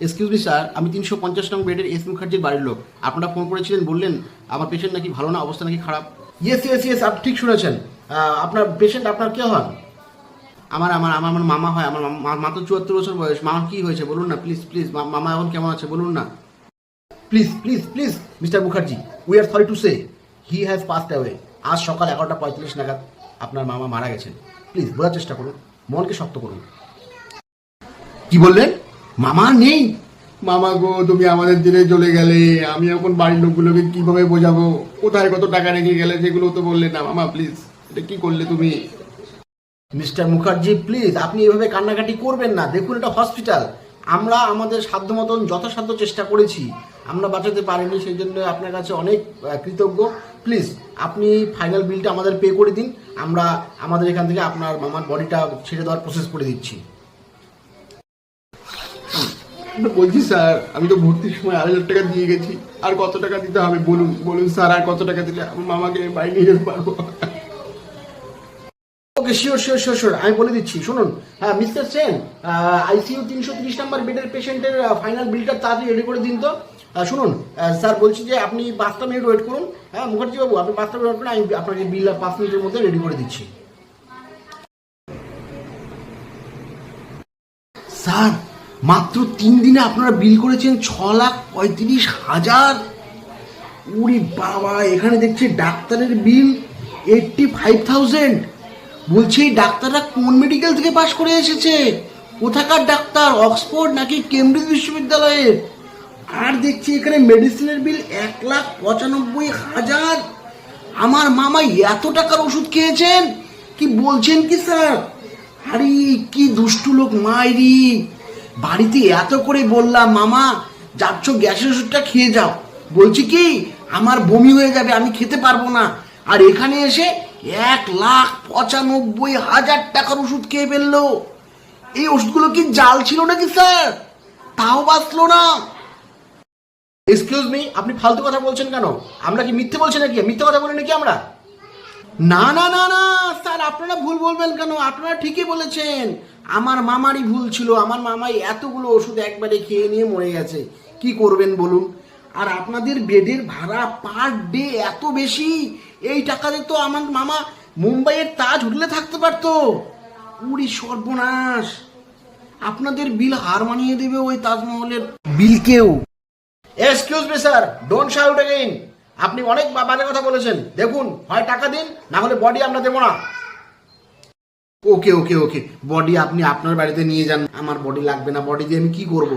Excuse me sir, আমি 350 নং বেডের এস মুখার্জির বাড়ির লোক। আপনারা ফোন করেছিলেন, বললেন আমার পেশেন্ট নাকি ভালো না, অবস্থা নাকি খারাপ। ইয়েস ইয়েস ইয়েস, আপনি ঠিক শুনেছেন। আপনার পেশেন্ট আপনার কে হন? আমার আমার আমার আমার মামা হয়। আমার মাত্র 74 বছর বয়স। মামা কি হয়েছে বলুন না প্লিজ প্লিজ। মামা এখন কেমন আছে বলুন না please please please. Mister Mukherjee, we are sorry to say he has passed away. আজ সকাল 11:45 নাগাদ আপনার মামা মারা গেছেন। প্লিজ বোঝার চেষ্টা করুন, মনকে শক্ত করুন। কি বললেন? মামা নেই? মামা গো, তুমি আমাদের ছেড়ে চলে গেলে, আমি এখন বাড়ির লোকগুলোকে কিভাবে বোঝাবো? কোথায় কত টাকা রেখে গেলে সেগুলো তো বললে না। মামা প্লিজ, এটা কি করলে তুমি? মিস্টার মুখার্জি প্লিজ, আপনি এভাবে কান্নাকাটি করবেন না। দেখুন, এটা হসপিটাল। আমরা আমাদের সাধ্য মতন যথাসাধ্য চেষ্টা করেছি, আমরা বাঁচাতে পারিনি, সেই জন্য আপনার কাছে অনেক কৃতজ্ঞ। প্লিজ আপনি ফাইনাল বিলটা আমাদের পে করে দিন, আমরা আমাদের এখান থেকে আপনার মামার বডিটা ছেড়ে দেওয়ার প্রসেস করে দিচ্ছি। বলছি স্যার, আমি তো ভর্তির সময় 2,000 টাকা দিয়ে গেছি, আর কত টাকা দিতে হবে বলুন বলুন স্যার, আর কত টাকা দিলে আমার মামাকে বাড়ি নিয়ে যেতে পারবো? ওকে, শিওর শিওর শিওর শিওর, আমি বলে দিচ্ছি। শুনুন, হ্যাঁ মিস্টার সেন, আইসিইউ 330 নাম্বার বেডের পেশেন্টের ফাইনাল বিলটা তাড়াতাড়ি রেডি করে দিন তো। শুনুন স্যার, বলছি যে আপনি 5টা মিনিট ওয়েট করুন। হ্যাঁ মুখার্জি বাবু, আপনি 5টা মিনিট ওয়েট করুন, আমি আপনাকে বিল 5 মিনিটের মধ্যে রেডি করে দিচ্ছি। স্যার, মাত্র 3 দিনে আপনারা বিল করেছেন 6,35,000। উরি বাবা, এখানে দেখছি ডাক্তারের বিল 85,000। বলছি এই ডাক্তাররা কোন মেডিকেল থেকে পাশ করে এসেছে? কোথাকার ডাক্তার? অক্সফোর্ড নাকি কেমব্রিজ বিশ্ববিদ্যালয়ের? আর দেখছি এখানে মেডিসিনের বিল 1,95,000। আমার মামা এত টাকার ওষুধ খেয়েছেন? কি বলছেন কি স্যার? আরে কি দুষ্টু লোক মাইরি! বাড়িতে এত করে বললাম, মামা যাচ্ছ গ্যাসের ওষুধটা খেয়ে যাও, বলছি কি আমার বমি হয়ে যাবে, আমি খেতে পারবো না। আর এখানে এসে 1,95,000 টাকার ওষুধ খেয়ে ফেললো। এই ওষুধগুলো কি জাল ছিল নাকি স্যার? তাও বাঁচলো না। এক্সকিউজ মি, আপনি ফালতু কথা বলছেন কেন? আমরা কি মিথ্যে বলছি নাকি? মিথ্যে কথা বলি নাকি আমরা? না না না না স্যার, আপনারা ভুল বলবেন কেন? আপনারা ঠিকই বলেছেন, আমার মামারই ভুল ছিল। আমার মামাই এতগুলো ওষুধ একবারে খেয়ে নিয়ে মরে গেছে। কি করবেন বলুন? আর আপনাদের বেডের ভাড়া পার ডে এত বেশি, এই টাকাতে তো আমার মামা মুম্বাইয়ের তাজ হোটেলে থাকতে পারতো। পুরি সর্বনাশ! আপনাদের বিল হার মানিয়ে দেবে ওই তাজমহলের বিলকেও। Excuse me sir, don't shout again. আপনি অনেক বাজে কথা বলেছেন। দেখুন, হয় টাকা দিন, না হলে বডি আমরা দেবো না। ওকে ওকে ওকে, বডি আপনি আপনার বাড়িতে নিয়ে যান। আমার বডি লাগবে না, বডি দিয়ে আমি কি করব?